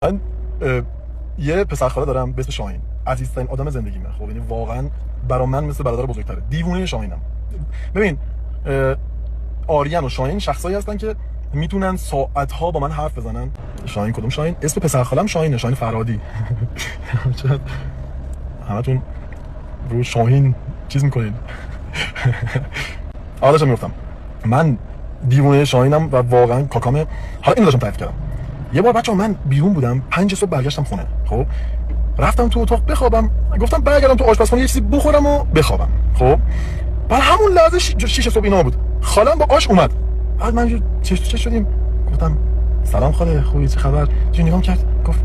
من یه پسرخاله دارم به اسم شاهین، عزیزترین آدم زندگیمه. خب یعنی واقعا برا من مثل برادر بزرگتره. دیوونه شاهینم. ببین آریان و شاهین شخصایی هستن که میتونن ساعت‌ها با من حرف بزنن. شاهین کدوم شاهین؟ اسم پسرخالم شاهینه، شاهین فرهادی. همتون رو شاهین چیز میکنین. آداشم میگفتم من دیوونه شاهینم و واقعا کاکامه. حالا اینو داشتم تعریف کردم. یه بار بچه‌ها من بیرون بودم 5 صبح برگشتم خونه. خب رفتم تو اتاق بخوابم، گفتم برگردم تو آشپزخونه یه چیزی بخورم و بخوابم. خب بعد همون لحظه 6 صبح اینا بود، خالم با آش اومد. بعد من چه شدیم، گفتم سلام خاله خوبی چه خبر؟ چه نگام کرد گفت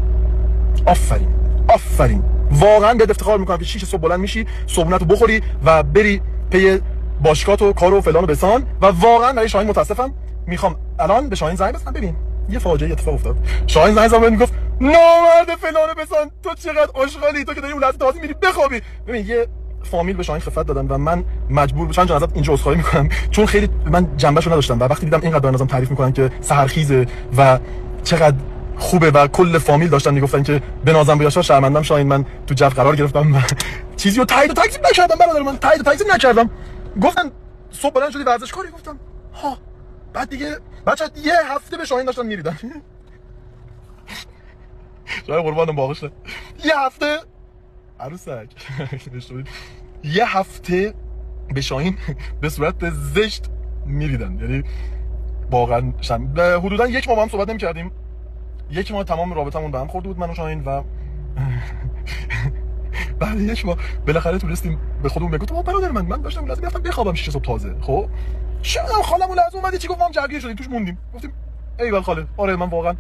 آفرین واقعا بهت افتخار میکنم که 6 صبح بلند میشی صبحونتو بخوری و بری پی باشگاه و کار و فلان و بسان. و واقعا برای شاهین متاسفم. میخوام الان به شاهین زنگ بزنم. ببین یه فاجعه اتفاق افتاد. شاهین زنگ زد میگفت نامرد فلان و بسان، تو چقدر آشغالی، تو که داری اون لحظه تازه میری بخوابی. ببین یه فامیل به شاهین خفت دادن و من مجبور چند جا ازت اینجا عذرخواهی میکنم، چون خیلی من جنبهشو نداشتم و وقتی دیدم اینقدر دارن ازم تعریف میکنن که سحرخیزه و چقدر خوبه و کل فامیل داشتن میگفتن که بنازم بیاشا، شرمندم شاهین، من تو جو قرار گرفتم و چیزی رو تایید و تکذیب نکردم. برادر من تایید و تکذیب نکردم. گفتن صبح بلند شدی ورزشکاری، گفتم ها. بعد دیگه بچه‌ها یه هفته به شاهین داشتن میریدن. شاید قربانم باقشه. یه هفته عروسک یه هفته به شاهین به صورت زشت میریدن. یعنی واقعا حدودا 1 ماه با هم صحبت نمی‌کردیم. 1 ماه تمام رابطمون به هم خورده بود من و شاهین و بعد 1 ماه بالاخره تونستیم به خودمون بگیم تو برادر من داشتم لازم رفتم بخوابم 6 صبح تازه. خب شما خالمون لازم اومد چی گفت ما هم جرگیر شدیم توش موندیم. گفتیم ایول خاله آره من واقعا